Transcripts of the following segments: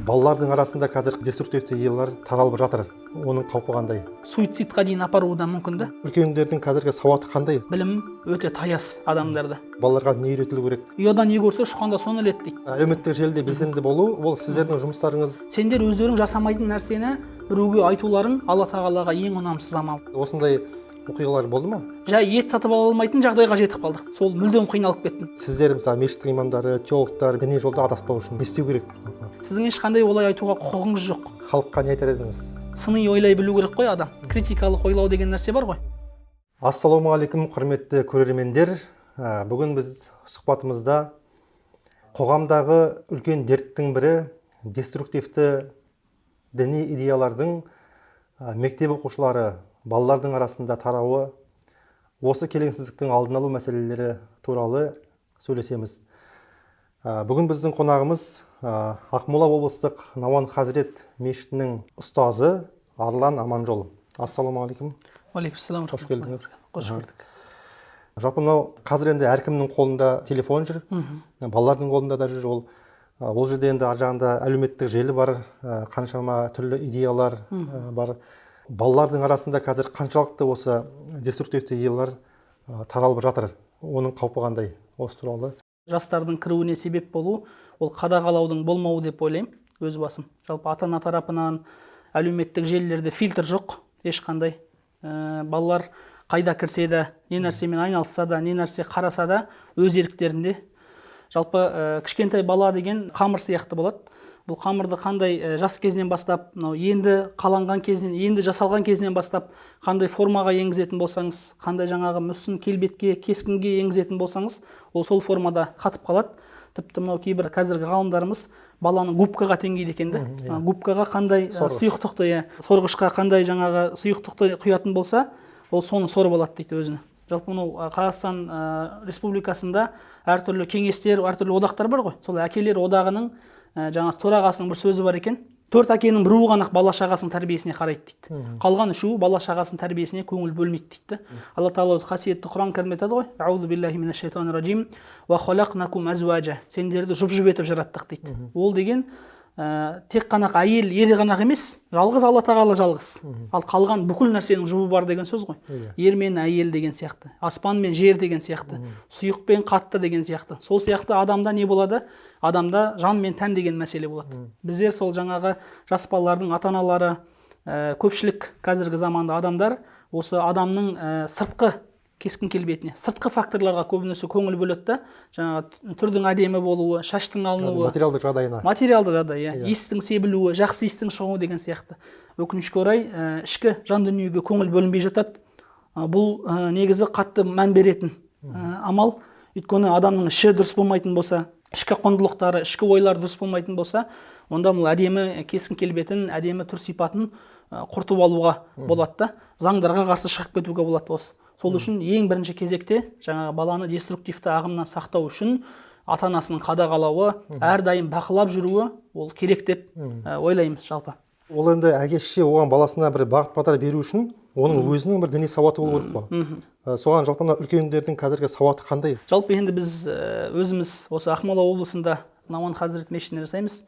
Балалардың арасында қазір деструктивті идеялар таралып жатыр. Оның қаупі қандай? Суицидқа дейін апаруы да мүмкін да. Үлкендердің қазіргі сауаты қандай? Білім өте таяз адамдарда. Балаларға не үйретілу керек? Ұяда не көрсе ұшқанда соны іледі дейді. Әлеуметтік желіде белсенді болу, ол сіздердің жұмыстарыңыз. Сендер өздерің жасамайтын нәрсені біреуге айтуларың Алла тағалаға ең ұнамсыз амал. Осындай оқиғалар болды ма? Жай ет сатып ала алмайтын жағдайға жетіп қалдық. Сол мүлдем қиналып кеттім. Сіздер мысалы мешіт имамдары, теологтар діни жолда адаспау үшін не істеу керек? Сіздің ешқандай олай айтуға құқығыңыз жоқ. Халыққа не айтар едіңіз? Сыни ойлай білу керек қой адам. Критикалық ойлау деген нәрсе бар ғой. Ассалаумағалейкум, құрметті көрермендер. Бүгін біз сұхбатымызда қоғамдағы үлкен дерттің бірі деструктивті діни идеялардың мектеп оқушылары, балалардың арасында тарауы, осы келеңсіздіктің алдын алу мәселелері туралы сөйлесеміз. Бүгін біздің қонағымыз Ақмола облыстық Науан Хазірет мешітінің ұстазы Арлан Аманжол. Ассалаумағалейкум. Уалейкумассалам. Қош келдіңіз. Қош көрдік. Жалпы мынау қазір енді әркімнің қолында телефон жүр, балалардың қолында да жүр. Ол жерде енді ар жағында әлеуметтік желі бар, қаншама түрлі идеялар бар. Балалардың арасында қазір қаншалықты осы деструктивті идеялар таралып жатыр. Оның қаупі қандай? Осы туралы. Жастардың кіруіне себеп болу, ол қадағалаудың болмауы деп ойлаймын, өз басым. Жалпы ата-ана тарапынан әлеуметтік желілерде фильтр жоқ, ешқандай. Балалар қайда кірсе де, не нәрсемен айналысса да, не нәрсе қараса да, өз еріктерінде. Жалпы кішкентай бала деген қамыр сияқты болады. Бұл қамырды қандай жас кезінен бастап, енді қаланған кезінен, енді жасалған кезінен бастап, қандай формаға енгізетін болсаңыз, қандай жаңағы мүсін, келбетке, кескінге енгізетін болсаңыз, ол сол формада қатып қалады. Тіпті мынау кейбір қазіргі ғалымдарымыз баланы губкаға теңейді екен де. Губкаға қандай сұйықтықты, сорғышқа қандай жаңағы сұйықтықты құятын болса, ол соны сорып алады дейді өзіне. Жалпы мынау Қазақстан Республикасында әртүрлі кеңестер, әртүрлі одақтар бар ғой. Сол әкелер одағының жаңа төрағасының бір сөзі бар екен. 4 әкенің біреуі ғана бала шағасының тәрбиесіне қарайды дейді. Қалған үшеуі бала шағасының тәрбиесіне көңіл бөлмейді дейді. Алла тағала өзі қасиетті Құран кәрімде айтады ғой: "Аузу биллахи минаш шайтанир ражим ва халақнакум азважа." Сендерді жұп-жұп етіп жараттық дейді. Ол деген тек қана әйел, ер ғана емес, жалғыз Алла тағала жалғыз. Ал қалған бүкіл нәрсенің жұбы бар деген сөз ғой. Ер мен әйел деген сияқты, аспан мен жер деген сияқты, сұйық пен қатты деген сияқты. Сол сияқты адамда не болады? Адамда жан мен тән деген мәселе болады. Біздер сол жаңағы жас балалардың ата-аналары, көпшілік қазіргі заманда адамдар осы адамның сыртқы кескін келбетіне, сыртқы факторларға көбінесе көңіл бөледі да, жаңағы түрдің әдемі болуы, шаштың алынуы, материалдық жағдайына. Материалдық жағдай, иістің себілуі, жақсы иістің шығуы деген сияқты. Өкінішке орай, ішкі жан дүниеге көңіл бөлінбей жатады. Бұл негізі қатты мән беретін амал. Өйткені адамның іші дұрыс болмайтын болса, ішкі құндылықтары, ішкі ойлар дұрыс болмайтын болса, онда бұл әдемі кескін келбетін, әдемі түр сипатын құртып алуға болады да, заңдарға қарсы шығып кетуге болады осы. Сол үшін ең бірінші кезекте жаңағы баланы деструктивті ағымнан сақтау үшін ата-анасының қадағалауы, әрдайым бақылап жүруі ол керек деп ойлаймыз жалпы. Ол енді әке-шеше оған баласына бір бағыт-бағдар беру үшін оның өзінің бір діни сауаты болу керек қой. Соған жалпы үлкендердің қазіргі сауаты қандай? Жалпы енді біз өзіміз осы Ақмола облысында Науан Хазірет мешітінде жасаймыз.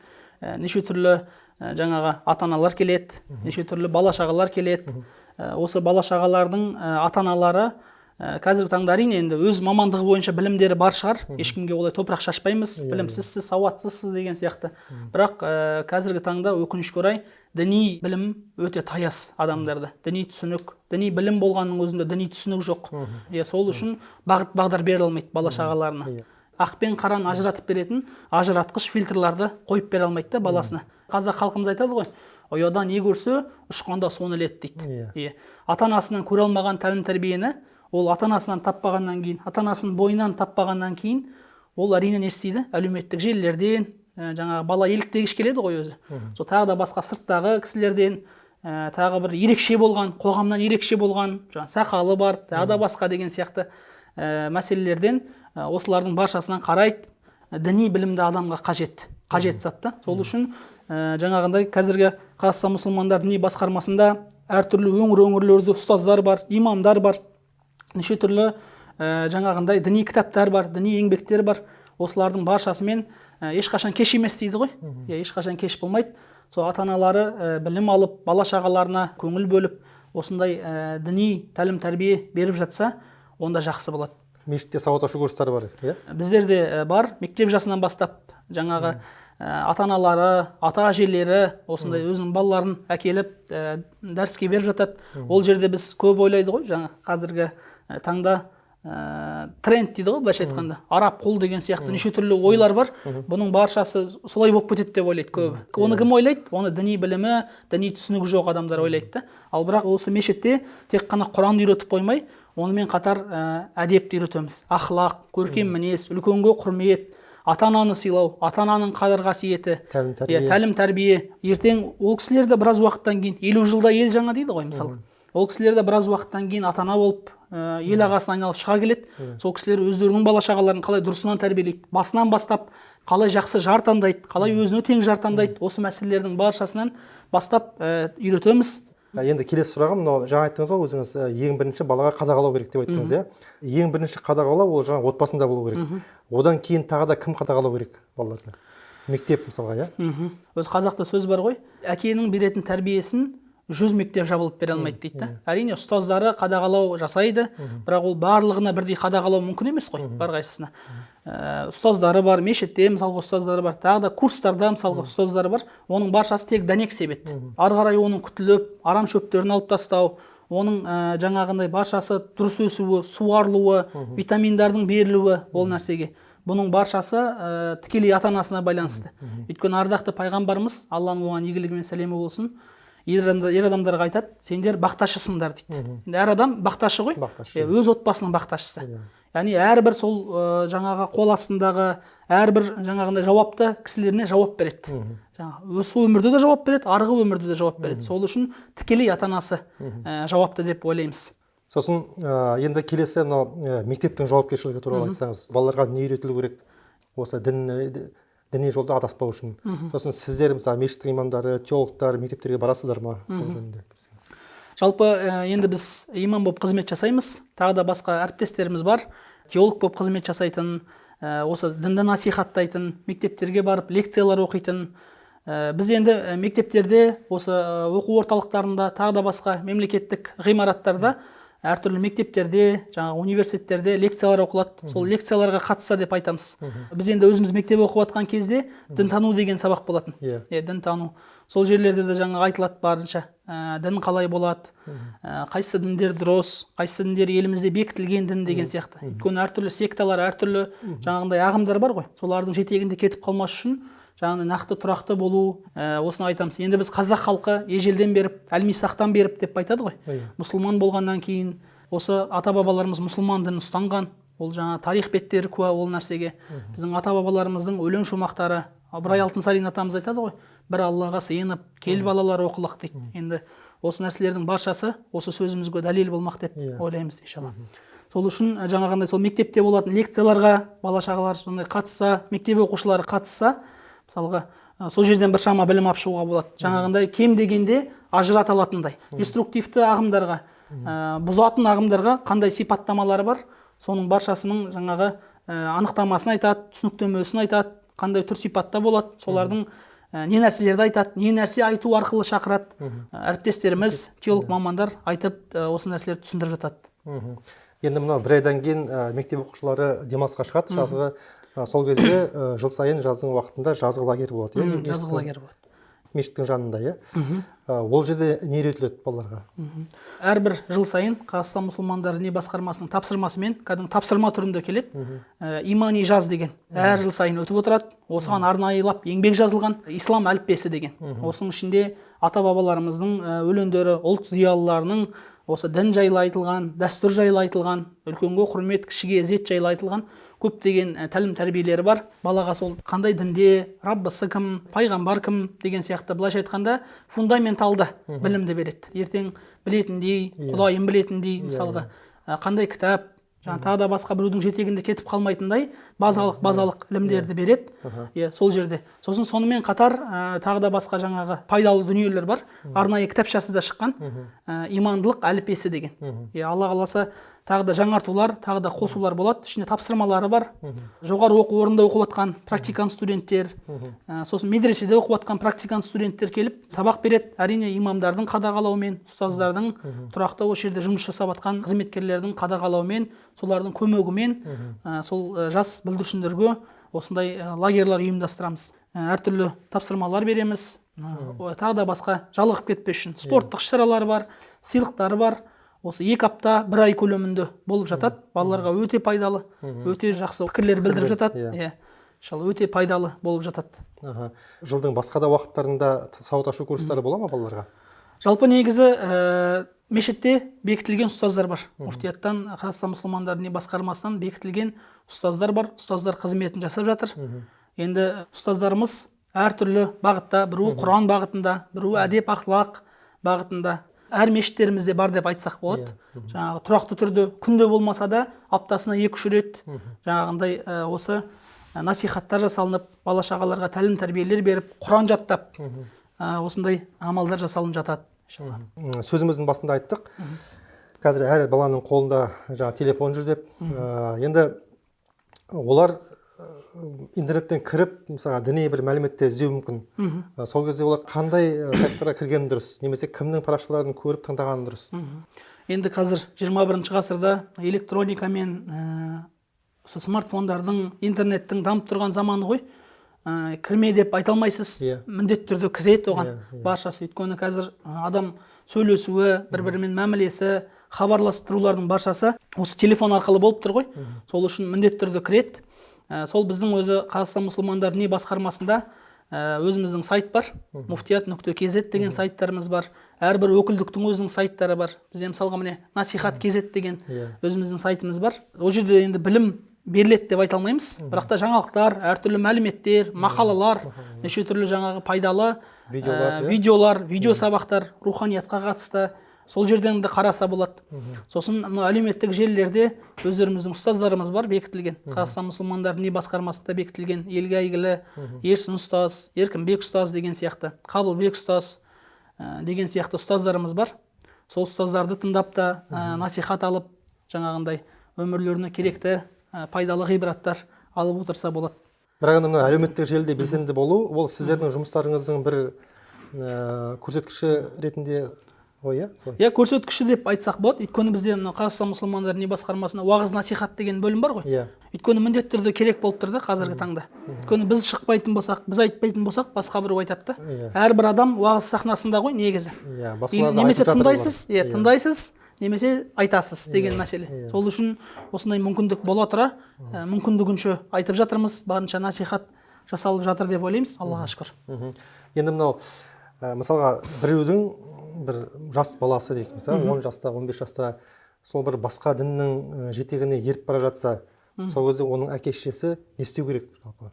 Неше түрлі жаңағы ата-аналар келеді, неше түрлі бала-шағалар келеді. Осы бала-шағалардың ата-аналары қазіргі таңда әрине енді өз мамандығы бойынша білімдері бар шығар. Ешкімге олай топырақ шашпаймыз, білімсізсіз, сауатсызсыз деген сияқты. Бірақ қазіргі таңда өкінішке орай діни білім өте таяз адамдарда. Діни түсінік, діни білім болғанның өзінде діни түсінік жоқ. Сол үшін бағыт-бағдар бере алмайды бала-шағаларына. Ақ пен қараны ажыратып беретін ажыратқыш фильтрларды қойып бере алмайды да баласына. Қазақ халқымыз айтады ғой: "Ұяда не көрсе, ұшқанда соны іледі" дейді. Ата-анасынан көре алмаған тәлім-тәрбиені ол ата-анасынан таппағаннан кейін, ата-анасының бойынан таппағаннан кейін, ол әрине не істейді? Әлеуметтік желілерден, жаңағы бала еліктегіш келеді ғой өзі. Сол тағы да басқа сырттағы кісілерден, тағы бір ерекше болған, қоғамнан ерекше болған, сақалы бар, тағы да басқа деген сияқты мәселелерден осылардың баршасынан қарайды. Діни білімді адамға қажет затты. Сол үшін жаңағындай қазіргі Қазақстан мұсылмандар діни басқармасында әртүрлі өңірлерде ұстаздар бар, имамдар бар, неше түрлі жаңағындай діни кітаптар бар, діни еңбектер бар. осылардың баршасымен ешқашан кеш емес дейді ғой. Ешқашан кеш болмайды. Сол ата-аналары білім алып, бала шағаларына көңіл бөліп, осындай діни тәлім тәрбие беріп жатса, онда жақсы болады. Мешітте сауат ашу курстары бар, иә? Біздерде бар, мектеп жасынан бастап жаңағы ата-аналары, ата-әжелері осындай өзінің балаларын әкеліп дәріске беріп жатады. Ол жерде біз көп ойлайды ғой, жаңа қазіргі таңда тренд дейді ғой, былайша айтқанда, араб құл деген сияқты неше түрлі ойлар бар. Бұның баршасы солай болып кетеді деп ойлайды көбі. Оны кім ойлайды? Оны діни білімі, діни түсінігі жоқ адамдар ойлайды. Ал бірақ осы мешітте тек қана Құранды үйретіп қоймай, онымен қатар әдепті үйретеміз. Ақлақ, көркем мінез, үлкенге құрмет, ата-ананы сыйлау, ата-ананың қадір-қасиеті, тәлім тәрбие. Ертең ол кісілер де біраз уақыттан кейін 50 жылда ел жаңа дейді ғой, мысалы. Ол кісілер де біраз уақыттан кейін ата-ана болып, ел ағасын айналып шыға келеді. Сол кісілер өздерінің бала шағаларын қалай дұрысынан тәрбиелейді, басынан бастап қалай жақсы жар таңдайды, қалай өзіне тең жар таңдайды, осы мәселелердің баршасынан бастап үйретеміз. Енді келесі сұрағым, мынау жаңа айттыңыз ғой өзіңіз, ең бірінші балаға қадағалау керек деп айттыңыз, иә? Ең бірінші қадағалау ол жаңа отбасында болу керек. Одан кейін тағы да кім қадағалау керек балаларды? Мектеп мысалға, иә? Өз қазақта сөз бар ғой, әкенің беретін тәрбиесін 100 мектеп жабылып бере алмайды дейді. Әрине ұстаздары қадағалау жасайды, бірақ ол барлығына бірдей қадағалау мүмкін емес қой, барғайсысына. Ұстаздары бар, мешітте мысалға ұстаздары бар, тағы да курстарда мысалға ұстаздары бар. Оның баршасы тек дәнек себеді. Ары қарай оның күтіліп, арам шөптерін алып тастау, оның жаңағындай баршасы дұрыс өсуі, суарылуы, витаминдардың берілуі ол нәрсеге. Бұның баршасы тікелей ата-анасына байланысты. Өйткені ардақты пайғамбарымыз, Алланың оған игілігі мен сәлемі болсын, ер адамдарға айтады, сендер бақташысыңдар дейді. Әр адам бақташы ғой, өз отбасының бақташысы. Яғни әрбір сол жаңағы қол астындағы әрбір жаңағындай жауапты кісілеріне жауап береді. Осы өмірде де жауап береді, арғы өмірде де жауап береді. Сол үшін тікелей ата-анасы жауапты деп ойлаймыз. Сосын енді келесі мектептің жауапкершілігі туралы айтсаңыз, балаларға не үйретілу керек? Осы діни жолда адаспау үшін. Сосын сіздер, мысалы, мешіттің имамдары, теологтар, мектептерге барасыздар ма? Сол жөнінде. Жалпы енді біз имам болып қызмет жасаймыз, тағы да басқа әріптестеріміз бар, теолог болып қызмет жасайтын, осы дінді насихаттайтын, мектептерге барып лекциялар оқитын. Біз енді мектептерде, осы оқу орталықтарында, тағы да басқа мемлекеттік ғимараттарда, әртүрлі мектептерде, жаңағы университеттерде лекциялар оқылады. Сол лекцияларға қатысса деп айтамыз. Біз енді өзіміз мектеп оқып жатқан кезде дінтану деген сабақ болатын. Дінтану. Сол жерлерде де жаңағы айтылады барынша. Дін қалай болады, қайсы діндер дұрыс, қайсы діндер елімізде бекітілген дін деген сияқты. Өйткені әртүрлі секталар, әртүрлі жаңағындай ағымдар бар ғой. Солардың жетегінде кетіп қалмас үшін жаңағы нақты тұрақты болу, осыны айтамыз. Енді біз қазақ халқы ежелден беріп, әлмисақтан беріп деп айтады ғой. Мұсылман болғаннан кейін осы ата-бабаларымыз мұсылман дінін ұстанған, ол жаңа тарих беттері куә ол нәрсеге. Біздің ата-бабаларымыздың өлең шумақтары, Ыбырай Алтынсарин атамыз айтады ғой, бір Аллаға сыйынып, кел балалар оқылық дейді. Енді осы нәрселердің баршасы осы сөзімізге дәлел болмақ деп ойлаймыз иншалла. Сол үшін жаңағындай сол мектепте болатын лекцияларға бала шағалар сондай қатысса, мектеп оқушылары қатысса, мысалға сол жерден бір шама білім алып шығуға болады. Жаңағындай кем дегенде ажырата алатындай деструктивті ағымдарға, бұзатын ағымдарға қандай сипаттамалары бар, соның баршасының жаңағы анықтамасын айтады, түсініктемесін айтады, қандай түр сипатта болады, солардың не нәрселерді айтады, не нәрсе айту арқылы шақырады. Әріптестеріміз, теолог мамандар айтып, осы нәрселерді түсіндіріп жатады. Енді мына бір айдан кейін мектеп оқушылары демалысқа шығады, жазғы. Сол кезде жыл сайын жаздың уақытында жазғы лагерь болады. Жазғы лагерь болады. Мешіттің жанында, ол жерде не үйретіледі балаларға? Әрбір жыл сайын Қазақстан мұсылмандары діни басқармасының тапсырмасымен, кәдімгі тапсырма түрінде келеді. Имани жаз деген әр жыл сайын өтіп отырады. Осыған арнайылап еңбек жазылған ислам әліппесі деген. Осының ішінде ата-бабаларымыздың өлеңдері, ұлт зиялыларының осы дін жайлы айтылған, дәстүр жайлы айтылған, үлкенге құрмет, кішіге ізет жайлы айтылған көптеген тәлім тәрбиелері бар. Балаға сол қандай дінде, Раббысы кім, пайғамбар кім деген сияқты былайша айтқанда фундаменталды білімді береді. Ертең білетіндей, Құдайын білетіндей, мысалға қандай кітап, тағы да басқа біреудің жетегінде кетіп қалмайтындай базалық ілімдерді береді. Сол жерде. Сосын сонымен қатар тағы да басқа жаңағы пайдалы дүниелер бар. Арнайы кітапшасы да шыққан. Имандылық әліппесі деген. Алла қаласа тағы да жаңартулар, тағы да қосулар болады. Ішінде тапсырмалары бар. Жоғары оқу орнында оқып жатқан практикант студенттер, сосын медреседе оқып жатқан практикант студенттер келіп сабақ береді. Әрине имамдардың қадағалауымен, ұстаздардың тұрақты осы жерде жұмыс жасап жатқан қызметкерлердің қадағалауымен, солардың көмегімен сол жас бүлдіршіндерге осындай лагерьлар ұйымдастырамыз. Әртүрлі тапсырмалар береміз. Тағы да басқа жалығып кетпес үшін спорттық іс-шаралар бар, сыйлықтары бар. Осы 2 апта, 1 ай көлемінде болып жатады. Балаларға өте пайдалы, өте жақсы пікірлер білдіріп жатады. Иншалла өте пайдалы болып жатады. Жылдың басқа да уақыттарында сауат ашу курстары бола ма балаларға? Жалпы негізі мешітте бекітілген ұстаздар бар. Муфтияттан, Қазақстан мұсылмандар діни басқармасынан бекітілген ұстаздар бар. Ұстаздар қызметін жасап жатыр. Енді ұстаздарымыз әртүрлі бағытта, біреуі Құран бағытында, біреуі әдеп ақлақ бағытында. Әр мешіттерімізде бар деп айтсақ болады. Жаңағы тұрақты түрде күнде болмаса да аптасына 2-3 рет жаңағындай осы насихаттар жасалынып, бала шағаларға тәлім тәрбиелер беріп, Құран жаттап, осындай амалдар жасалынып жатады. Сөзіміздің басында айттық. Қазір әр баланың қолында жаңа телефон жүр деп. Енді олар интернеттен кіріп, мысалы діни бір мәліметтер іздеу мүмкін. Сол кезде олар қандай сайттарға кіргені дұрыс, немесе кімнің парақшаларын көріп таңдағаны дұрыс? Енді қазір 21 ғасырда электроника мен смартфондардың, интернеттің дамып тұрған заманы ғой. Кірме деп айта алмайсыз. Міндетті түрде кіреді оған баршасы. Өйткені қазір адам сөйлесуі, бір-бірімен мәмілесі, хабарласып тұрулардың баршасы осы телефон арқылы болып тұр ғой. Сол үшін міндетті түрде кіреді. Сол біздің өзі Қазақстан мұсылмандар діни басқармасында өзіміздің сайт бар. Muftiyat.kz деген сайттарымыз бар. Әрбір өкілдіктің өзінің сайттары бар. Бізде мысалға міне Насихат.kz деген өзіміздің сайтымыз бар. Ол жерде енді білім беріледі деп айта алмаймыз. Бірақ та жаңалықтар, әртүрлі мәліметтер, мақалалар, неше түрлі жаңағы пайдалы видеолар, видео сабақтар руханиятқа қатысты сол жерден де қараса болады. Сосын әлеуметтік желілерде өздеріміздің ұстаздарымыз бар, бекітілген. Қазақстан мұсылмандар діни басқармасында бекітілген елге әйгілі Ерсін ұстаз, Еркінбек ұстаз деген сияқты, Қабылбек ұстаз деген сияқты ұстаздарымыз бар. Сол ұстаздарды тыңдап та насихат алып, жаңағындай өмірлеріне керекті пайдалы ғибраттар алып отырса болады. Бірақ енді әлеуметтік желіде белсенді болу, ол сіздердің жұмыстарыңыздың бір көрсеткіші ретінде көрсеткіші деп айтсақ болады. Өйткені бізде Қазақстан мұсылмандар діни басқармасында уағыз насихат деген бөлім бар ғой. Өйткені міндетті түрде керек болып тұр да қазіргі таңда. Өйткені біз шықпайтын болсақ, біз айтпайтын болсақ, басқа біреу айтады да. Әрбір адам уағыз сахнасында ғой негізі. Немесе тыңдайсыз, немесе айтасыз деген мәселе. Сол үшін осындай мүмкіндік бола тұра, мүмкіндігінше айтып жатырмыз, барынша насихат жасалып жатыр деп ойлаймыз. Аллаға шүкір. Енді мынау мысалға біреудің бір жас баласы дейік, мысалы 10 жаста, 15 жаста сол бір басқа діннің жетегіне еріп бара жатса, сол кезде оның әке-шешесі не істеу керек жалпы?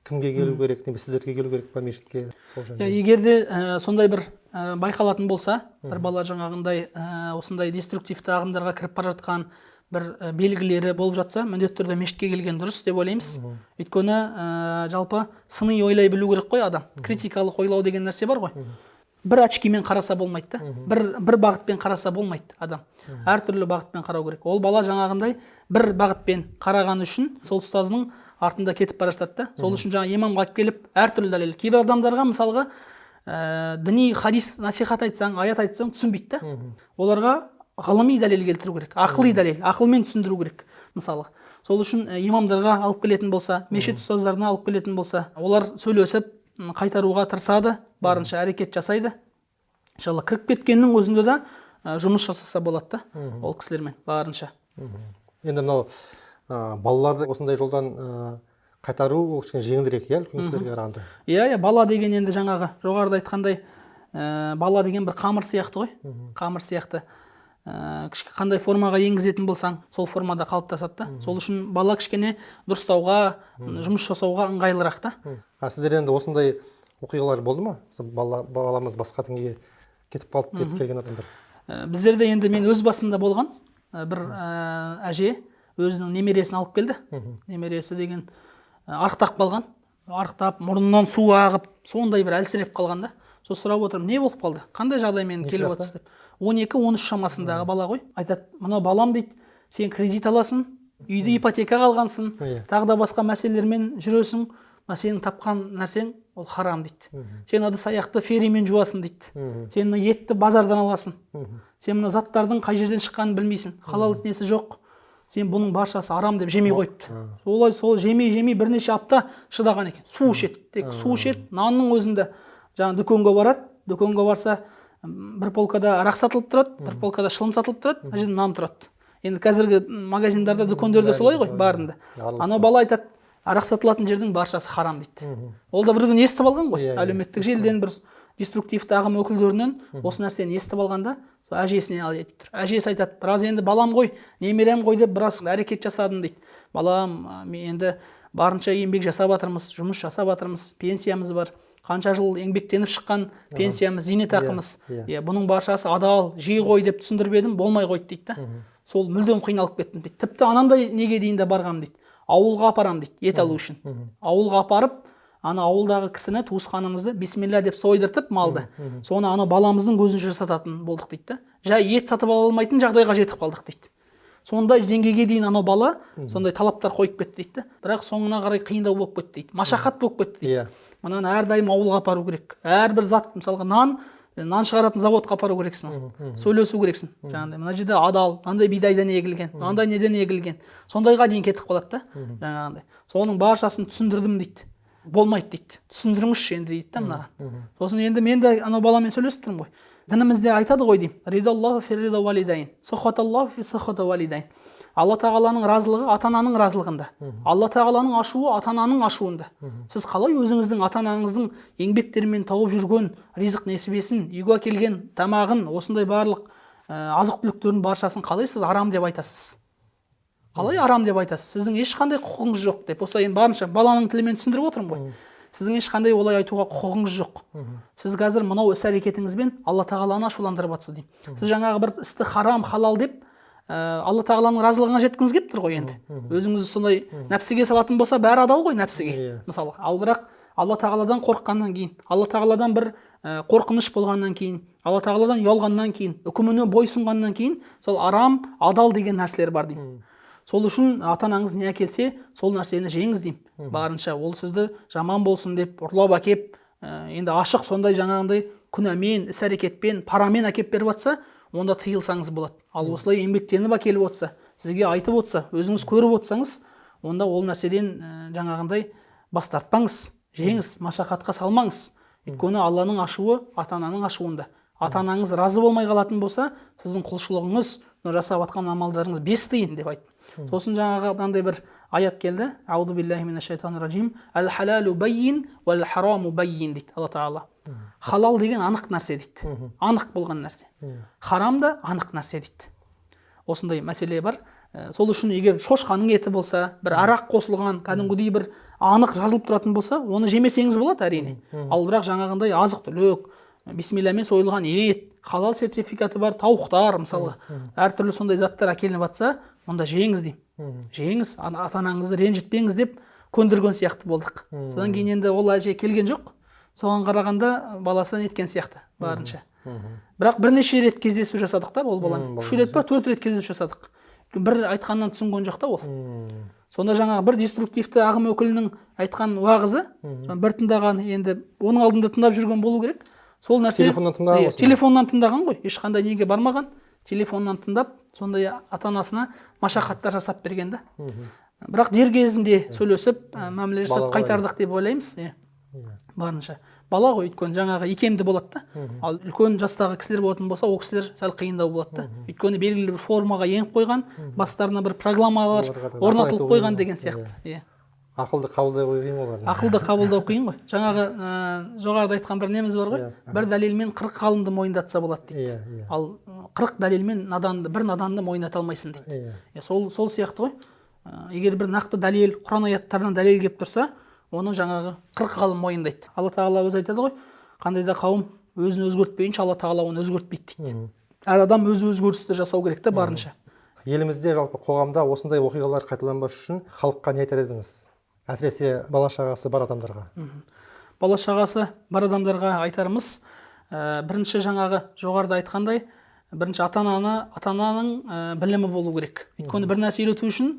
Кімге келу керек, немесе сіздерге келу керек па мешітке? Егер де сондай бір байқалатын болса, бір бала жаңағындай осындай деструктивті ағымдарға кіріп бара жатқан бір белгілері болып жатса, міндетті түрде мешітке келген дұрыс деп ойлаймыз. Өйткені жалпы сыни ойлай білу керек қой адам. Критикалық ойлау деген нәрсе бар ғой. Бір очкимен қараса болмайды да. Бір бағытпен қараса болмайды адам. Әртүрлі бағытпен қарау керек. Ол бала жаңағындай бір бағытпен қараған үшін сол ұстазының артында кетіп бара жатады да. Сол үшін жаңа имамға алып келіп әртүрлі дәлел. Кейбір адамдарға мысалға діни хадис насихат айтсаң, аят айтсаң түсінбейді да. Оларға ғылыми дәлел келтіру керек, ақыли дәлел, ақылмен түсіндіру керек мысалы. Сол үшін имамдарға алып келетін болса, мешіт ұстаздарына алып келетін болса, олар сөйлесіп қайтаруға тырысады, барынша әрекет жасайды. Иншалла кіріп кеткеннің өзінде де жұмыс жасаса болады да, ол кісілермен барынша. Енді мынау балаларды осындай жолдан қайтару ол кішкене жеңілдірек, үлкен кісілерге қарағанда. Бала деген енді жаңағы жоғарыда айтқандай бала деген бір қамыр сияқты ғой, қамыр сияқты. Қандай формаға енгізетін болсаң, сол формада қалыптасады да. Сол үшін бала кішкене дұрыстауға, жұмыс жасауға ыңғайлырақ та. Сіздер енді осындай оқиғалар болды ма? Баламыз басқа дінге кетіп қалды деп келген адамдар. Біздерде енді мен өз басымда болған бір әже өзінің немересін алып келді. Немересі деген арықтап қалған. Арықтап, мұрнынан су ағып, сондай бір әлсіреп қалған да. Сол сұрап отырмын, не болып қалды? Қандай жағдаймен келіп отырсыз деп. 12-13 шамасындағы бала ғой. Айтады, мынау балам дейді, сен кредит аласың, үйді ипотекаға алғансың, тағы да басқа мәселелермен жүресің, сенің тапқан нәрсең ол харам дейді. Сен ыдыс аяқты феримен жуасың дейді. Сен етті базардан аласың. Сен мына заттардың қай жерден шыққанын білмейсің. Халал несі жоқ. Сен бұның баршасы арам деп жемей қойыпты. Солай сол жемей бірнеше апта шыдаған екен. Су ішеді. Тек су ішеді. Нанның өзінде жаңа дүкенге барады. Дүкенге барса бір полкада арақ сатылып тұрады, бір полкада шылым сатылып тұрады, мына жерде нан тұрады. Енді қазіргі магазиндарда, дүкендерде солай ғой барында. Анау бала айтады, арақ сатылатын жердің баршасы харам дейді. Ол да біреуден естіп алған ғой. Әлеуметтік желіден бір деструктивті ағым өкілдерінен осы нәрсені естіп алғанда, сол әжесіне айтып тұр. Әжесі айтады, біраз енді балам ғой, немерем ғой деп біраз әрекет жасадым дейді. Балам, мен енді барынша еңбек жасап жатырмыз, жұмыс жасап жатырмыз, пенсиямыз бар. Қанша жыл еңбектеніп шыққан пенсиямыз, зейнетақымыз. Бұның баршасы адал, жей ғой деп түсіндіріп едім, болмай қойды дейді. Сол мүлдем қиналып кеттім дейді. Тіпті анандай неге дейін де барғам дейді. Ауылға апарам дейді, ет алу үшін. Ауылға апарып, ана ауылдағы кісіні, туысқанымызды бисмилля деп сойдыртып малды. Соны ана баламыздың көзінше жасататын болдық дейді. Жай ет сатып ала алмайтын жағдайға жетіп қалдық дейді. Сондай деңгейге дейін анау бала сондай талаптар қойып кетті дейді. Бірақ соңына қарай қиындау болып кетті дейді. Машақат болып кетті дейді. Мынаны әрдайым ауылға апару керек. Әрбір зат, мысалға нан шығаратын заводқа апару керексің. Сөйлесу керексің. Жаңағыдай мына жерде адал, мынандай бидайдан егілген, мынандай неден егілген. Сондайға дейін кетіп қалады да. Жаңағыдай. Соның баршасын түсіндірдім дейді. Болмайды дейді. Түсіндіріңізші енді дейді да мынаған. Сосын енді мен де анау баламен сөйлесіп тұрмын ғой. Дінімізде айтады ғой деймін. Ридаллаху фи рида валидайн, сахаталлаху фи сахата валидайн. Алла тағаланың разылығы ата-ананың разылығында. Алла тағаланың ашуы ата-ананың ашуында. Сіз қалай өзіңіздің ата-анаңыздың еңбектерімен тауып жүрген ризық несібесін, үйге әкелген тамағын, осындай барлық азық-түліктердің баршасын қалай сіз арам деп айтасыз? Қалай арам деп айтасыз? Сіздің ешқандай құқығыңыз жоқ деп. Осылай барынша баланың тілімен түсіндіріп отырмын ғой. Сіздің ешқандай олай айтуға құқығыңыз жоқ. Сіз қазір мынау іс-әрекетіңізбен Алла тағаланы ашуландырып жатсыз деймін. Сіз жаңағы бір істі харам, халал деп Алла тағаланың разылығына жеткіңіз келіп тұр ғой енді. Өзіңіз сондай нәпсіге салатын болса, бәрі адал ғой нәпсіге. Мысалы, ал бірақ Алла тағаладан қорыққаннан кейін, Алла тағаладан бір қорқыныш болғаннан кейін, Алла тағаладан ұялғаннан кейін, үкіміне бойсұнғаннан кейін, сол арам, адал деген нәрселер бар деймін. Сол үшін ата-анаңыз не әкелсе, сол нәрсені жеңіз деймін. Барынша ол сізді жаман болсын деп ұрлап әкеп, енді ашық сондай жаңағындай күнәмен, іс-әрекетпен, парамен әкеп беріп жатса, онда тыйылсаңыз болады. Ал осылай еңбектеніп әкеліп отырса, сізге айтып отырса, өзіңіз көріп отырсаңыз, онда ол нәрседен жаңағындай бас тартпаңыз, жеңіз, машақатқа салмаңыз. Өйткені Алланың ашуы ата-ананың ашуында. Ата-анаңыз разы болмай қалатын болса, сіздің құлшылығыңыз, жасап жатқан амалдарыңыз бес тиын деп айтты. Сосын жаңағы мынандай бір аят келді. Аузу биллахи минаш шайтанир ражим. Ал-халалу баййин вал хараму баййин дейді Алла тағала. Халал деген анық нәрсе дейді. Анық болған нәрсе. Харам да анық нәрсе дейді. Осындай мәселе бар. Сол үшін егер шошқаның еті болса, бір арақ қосылған, кәдімгідей бір анық жазылып тұратын болса, оны жемесеңіз болады әрине. Ал бірақ жаңағындай азық-түлік, бисмиллямен сойылған ет, халал сертификаты бар тауықтар, мысалы, әртүрлі сондай заттар әкелініп жатса, онда жеңіз деймін. Жеңіз, ата-анаңызды ренжітпеңіз деп көндірген сияқты болдық. Содан кейін енді ол әже келген жоқ. Соған қарағанда баласы неткен сияқты барынша. Бірақ бірнеше рет кездесу жасадық та ол баламен. 3 рет па 4 рет кездесу жасадық. Бір айтқаннан түсінген жоқ та ол. Сонда жаңағы бір деструктивті ағым өкілінің айтқан уағызы, бір тыңдаған, енді оның алдында тыңдап жүрген болу керек. Сол нәрсе телефоннан тыңдаған ғой, ешқандай неге бармаған. Телефоннан тыңдап, сондай ата-анасына машақаттар жасап берген да. Бірақ дер кезінде сөйлесіп, мәміле жасап қайтардық деп ойлаймыз. Барынша. Бала ғой, өйткені жаңағы икемді болады да. Ал үлкен жастағы кісілер болатын болса, ол кісілер сәл қиындау болады да. Өйткені белгілі бір формаға еніп қойған, бастарына бір программалар орнатылып қойған деген сияқты. Ақылды қабылдау қиын олар. Ақылды қабылдау қиын ғой. Жаңағы жоғарыда айтқан бір неміз бар ғой. Бір дәлелмен 40 ғалымды мойындатса болады дейді. Ал 40 дәлелмен бір наданды мойындата алмайсың дейді. Сол сияқты ғой. Егер бір нақты дәлел, Құран аяттарынан дәлел келіп тұрса, оны жаңағы 40 ғалым мойындайды. Алла тағала өзі айтады ғой, қандай да қауым өзін өзгертпейінше, Алла тағала оны өзгертпейді дейді. Әр адам өз өзгерісті жасау керек те барынша. Елімізде жалпы қоғамда осындай оқиғалар қайталанбас үшін халыққа не айтар едіңіз? Әсіресе бала шағасы бар адамдарға. Бала шағасы бар адамдарға айтарымыз, бірінші жаңағы жоғарыда айтқандай, бірінші ата-ананың білімі болу керек. Өйткені бір нәрсе үйрету үшін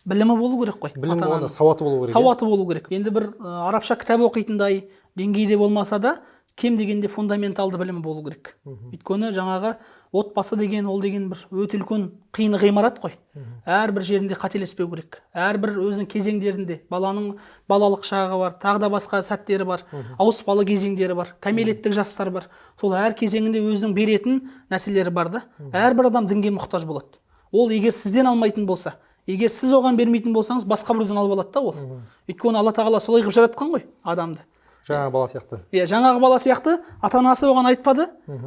білімі болу керек қой. Білім болғанда сауаты болу керек. Сауаты болу керек. Енді бір арабша кітап оқитындай деңгейде болмаса да, кем дегенде фундаменталды білімі болу керек. Өйткені жаңағы отбасы деген ол деген бір өте үлкен қиын ғимарат қой. Әрбір жерінде қателеспеу керек. Әрбір өзінің кезеңдерінде баланың балалық шағы бар, тағы да басқа сәттері бар, ауыспалы кезеңдері бар, кәмелеттік жастар бар. Сол әр кезеңінде өзінің беретін нәрселері бар да. Әрбір адам дінге мұқтаж болады. Ол егер сізден алмайтын болса, егер сіз оған бермейтін болсаңыз, басқа біреуден алып алады да ол. Өйткені Алла тағала солай қылып жаратқан ғой адамды. Жаңағы бала сияқты. Жаңағы бала сияқты ата-анасы оған айтпады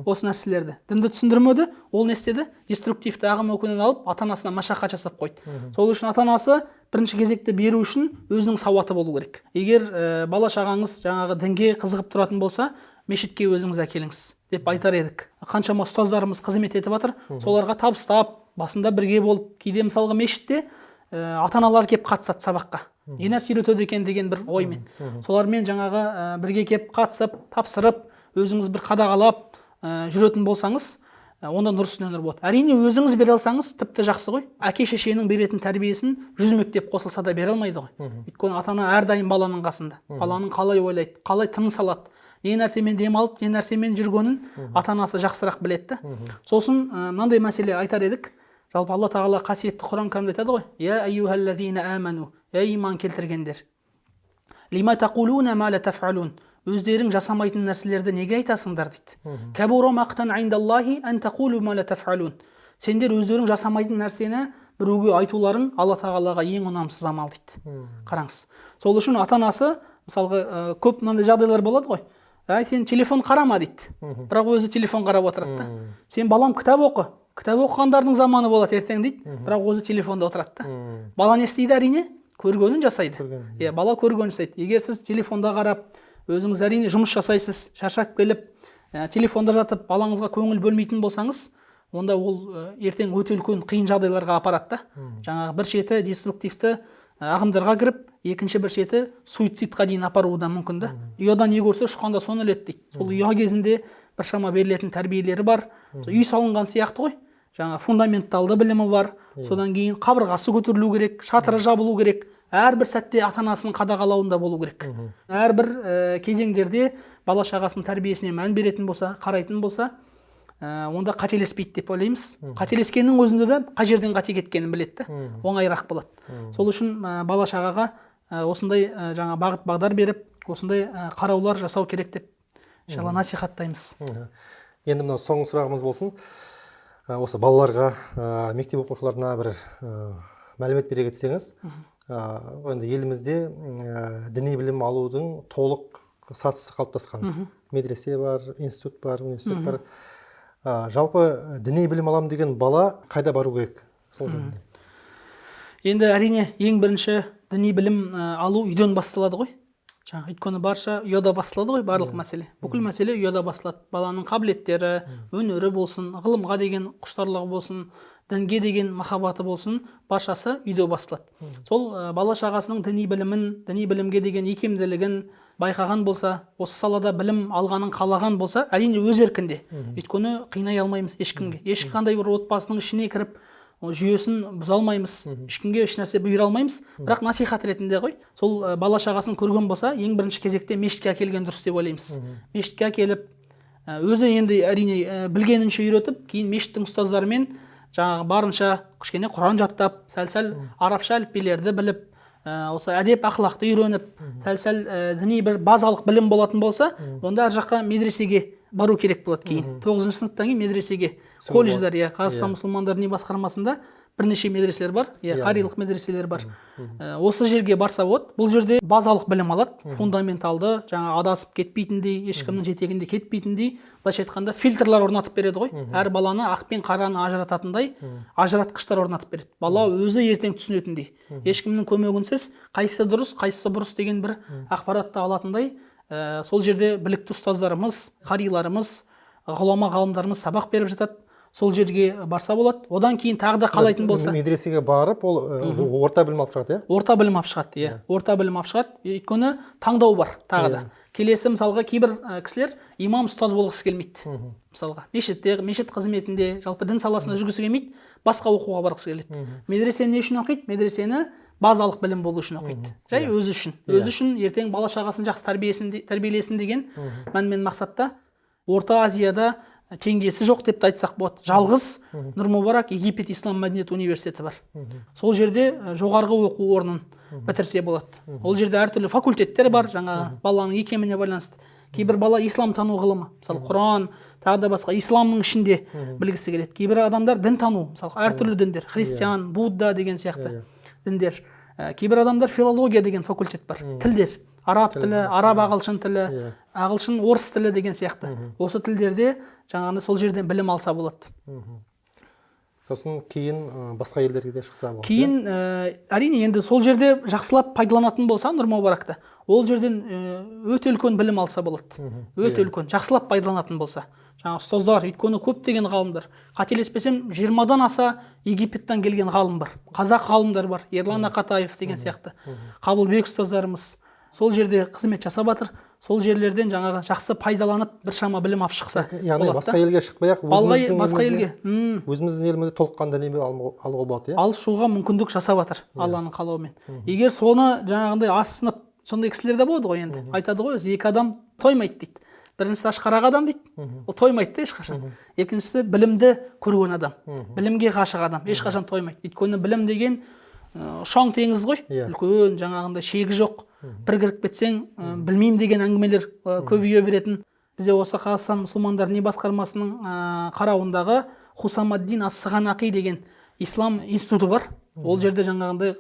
осы нәрселерді. Дінді түсіндірмеді, ол не істеді? Деструктивті ағым өкінен алып, ата-анасына машақат жасап қойды. Сол үшін ата-анасы бірінші кезекте беру үшін өзінің сауаты болу керек. Егер бала шағаңыз жаңағы дінге қызығып тұратын болса, мешітке өзіңіз әкеліңіз деп айтар едік. Қаншама ұстаздарымыз қызмет етіп жатыр, соларға табыстап, басында бірге болып, кейде мысалға мешітте ата-аналар келіп қатысады сабаққа. Не нәрсе үйретеді екен деген бір оймен. Солармен жаңағы бірге келіп қатысып, тапсырып, өзіңіз бір қадағалап жүретін болсаңыз, онда нұр үстіне нұр болады. Әрине өзіңіз бере алсаңыз тіпті жақсы ғой. Әке шешенің беретін тәрбиесін 100 мектеп қосылса да бере алмайды ғой. Өйткені ата-ана әрдайым баланың қасында. Баланың қалай ойлайды, қалай тыныс алады, не нәрсемен демалып, не нәрсемен жүргенін ата-анасы жақсырақ біледі. Сосын мынандай мәселе айтар едік. Жалпы Алла тағала қасиетті Құран кәрімде айтады ғой: "Я айюхаллазина аману", иман келтіргендер. "Лима тақулуна ма ла тафалун", өздерің жасамайтын нәрселерді неге айтасыңдар дейді. "Кабура мақтан индаллахи ан тақулу ма ла тафалун", сендер өздерің жасамайтын нәрсені біреуге айтуларың Алла тағалаға ең ұнамсыз амал дейді. Қараңыз. Сол үшін ата-анасы мысалға көп мынандай жағдайлар болады ғой. Сен телефон қарама дейді. Бірақ өзі телефон қарап отырады да. Сен балам кітап оқы. Кітап оқығандардың заманы болады ертең дейді. Бірақ өзі телефонда отырады да. Бала не істейді әрине? Көргенін жасайды. Бала көргенін жасайды. Егер сіз телефонда қарап, өзіңіз әрине жұмыс жасайсыз, шаршап келіп, телефонда жатып, балаңызға көңіл бөлмейтін болсаңыз, онда ол ертең өте үлкен қиын жағдайларға апарады да. Жаңағы бір шеті деструктивті ағымдарға кіріп, екінші бір шеті суицидқа дейін апаруы да мүмкін да. Ұяда не көрсе ұшқанда соны іледі дейді. Сол ұя кезінде біршама берілетін тәрбиелері бар. Үй салынған сияқты ғой. Жаңа фундаменталды білімі бар. Содан кейін қабырғасы көтерілу керек, шатыры жабылу керек. Әрбір сәтте ата-анасының қадағалауында болу керек. Әрбір кезеңдерде бала шағасының тәрбиесіне мән беретін болса, қарайтын болса, онда қателеспейді деп ойлаймыз. Қателескеннің өзінде де қай жерден қате кеткенін біледі, оңайырақ болады. Сол үшін бала шағаға осындай жаңа бағыт бағдар беріп, осындай қараулар жасау керек деп иншалла насихаттаймыз. Енді мынау соңғы сұрағымыз болсын. Осы балаларға, мектеп оқушыларына бір мәлімет бере кетсеңіз, енді елімізде діни білім алудың толық сатысы қалыптасқан. Медресе бар, институт бар, университет бар. Жалпы діни білім аламын деген бала қайда бару керек сол жөнінде? Енді әрине ең бірінші діни білім алу үйден басталады ғой. Өйткені барша ұяда басталады ғой барлық мәселе. Бүкіл мәселе ұяда басталады. Баланың қабілеттері, өнері болсын, ғылымға деген құштарлығы болсын, дінге деген махаббаты болсын, баршасы үйде басталады. Сол бала шағасының діни білімін, діни білімге деген икемділігін байқаған болса, осы салада білім алғанын қалаған болса, әрине өз еркінде. Өйткені қинай алмаймыз ешкімге. Ешқандай бір отбасының ішіне кіріп, жүйесін бұза алмаймыз, ешкімге еш нәрсе бұйыра алмаймыз, бірақ насихат ретінде ғой. Сол бала шағасын көрген болса, ең бірінші кезекте мешітке әкелген дұрыс деп ойлаймыз. Мешітке әкеліп, өзі енді әрине білгенінше үйретіп, кейін мешіттің ұстаздарымен жаңағы барынша кішкене Құран жаттап, сәл-сәл арабша әліппелерді біліп, осы әдеп ақлақты үйреніп, сәл-сәл діни бір базалық білім болатын болса, онда әр жаққа медресеге бару керек болады кейін. 9-шы сыныптан кейін медресеге, колледждар, Қазақстан мұсылмандар діни басқармасында бірнеше медреселер бар, қарилық медреселер бар. Осы жерге барса болады. Бұл жерде базалық білім алады, фундаменталды, жаңа адасып кетпейтіндей, ешкімнің жетегінде кетпейтіндей, былайша айтқанда фильтрлар орнатып береді ғой. Әр баланы ақ пен қараны ажырататындай ажыратқыштар орнатып береді. Бала өзі ертең түсінетіндей. Ешкімнің көмегінсіз қайсысы дұрыс, қайсысы бұрыс деген бір ақпаратты алатындай, сол жерде білікті ұстаздарымыз, қариларымыз, ғұлама ғалымдарымыз сабақ беріп жатады. Сол жерге барса болады. Одан кейін тағы да қалайтын болса, медресеге барып, ол орта білім алып шығады, Орта білім алып шығады, Орта білім алып шығады. Өйткені таңдау бар тағы да. келесі мысалға кейбір кісілер имам ұстаз болғысы келмейді. Мысалға мешіт қызметінде, жалпы дін саласында жүргісі келмейді, басқа оқуға барғысы келеді. Медресені не үшін оқиды? Медресені базалық білім болу үшін оқиды. Жай өзі үшін. Өзі үшін ертең бала шағасын жақсы тәрбиелесін деген мән мақсатта. Орта Азияда теңдесі жоқ деп айтсақ болады. Жалғыз Нұр-Мүбарак Египет Ислам мәдениет университеті бар. Сол жерде жоғарғы оқу орнын бітірсе болады. Ол жерде әртүрлі факультеттер бар, жаңа баланың икеміне байланысты. Кейбір бала ислам тану ғылымы, мысалы Құран, тағы да басқа исламның ішінде білгісі келеді. Кейбір адамдар дін тану, мысалы әртүрлі діндер, христиан, Будда деген сияқты діндер. Кейбір адамдар филология деген факультет бар, тілдер. Араб тілі, араб ағылшын тілі, ағылшын орыс тілі деген сияқты. Осы тілдерде жаңағыдай сол жерден білім алса болады. Сосын кейін басқа елдерге де шықса болады. Кейін әрине енді сол жерде жақсылап пайдаланатын болса Нұр-Мүбаракта, ол жерден өте үлкен білім алса болады. Өте үлкен, жақсылап пайдаланатын болса. Жаңа ұстаздар, өйткені көптеген ғалымдар. Қателеспесем, 20-дан аса Египеттен келген ғалым бар. Қазақ ғалымдар бар, Ерлан Ақатаев деген сияқты. Қабылбек ұстаздарымыз сол жерде қызмет жасап жатыр. Сол жерлерден жаңағы жақсы пайдаланып біршама білім алып шықса. Яғни басқа елге шықпай-ақ өзіміздің елімізде толыққанды діни алуға болады, иә? Алып шығуға мүмкіндік жасап жатыр Алланың қалауымен. Егер соны жаңағындай асынып, сондай кісілер де болады ғой енді. Айтады ғой, өзі екі адам тоймайды дейді. Біріншісі ашқарақ адам дейді. Ол тоймайды да ешқашан. Екіншісі білімді көрген адам. Білімге ғашық адам ешқашан тоймайды. Өйткені білім деген шаң теңіз ғой. Үлкен жаңағындай шегі жоқ. Бір кіріп кетсең, білмеймін деген әңгімелер көбейе беретін. Бізде осы Қазақстан мұсылмандар діни басқармасының қарауындағы Хусамаддин Ас-Сығанақи деген ислам институты бар. Ол жерде жаңағындай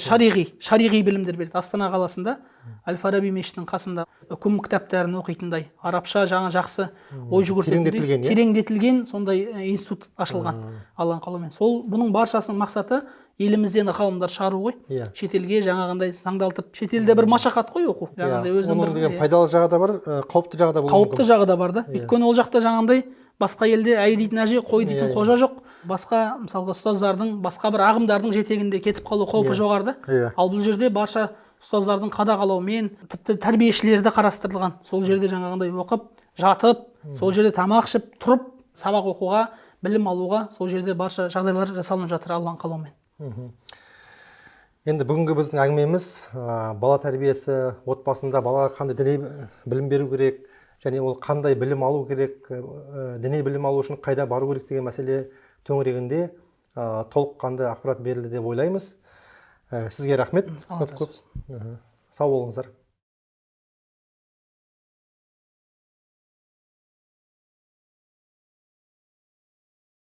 шариғи білімдер береді. Астана қаласында Әл-Фараби мешітінің қасында үкім кітаптарын оқитындай, арабша жаңа жақсы ой жүгіртетіндей тереңдетілген сондай институт ашылған Алланың қалауымен. Сол бұның баршасының мақсаты елімізден ғалымдар шығару ғой. Шетелге жаңағындай заңдалтып, шетелде бір машақат қой оқу. Оның деген пайдалы жағы да бар, қауіпті жағы да болуы мүмкін. Қауіпті жағы да бар да. Өйткені ол жақта жаңағындай басқа елде әй дейтін әже, қой дейтін қожа жоқ. Басқа мысалға ұстаздардың, басқа бір ағымдардың жетегінде кетіп қалу қаупі жоғары. Ал бұл жерде барша ұстаздардың қадағалауымен, тіпті тәрбиешілері де қарастырылған. Сол жерде жаңағындай оқып, жатып, сол жерде тамақ ішіп, тұрып, сабақ оқуға, білім алуға, сол жерде барша жағдайлар жасалынып жатыр Алланың қалауымен. Енді бүгінгі біздің әңгімеміз бала тәрбиесі, отбасында балаға қандай діни білім беру керек, және ол қандай білім алу керек, діни білім алу үшін қайда бару керек деген мәселе төңірегінде толыққанды ақпарат берілді деп ойлаймыз. Сізге рахмет. Көп. Сау болыңыздар.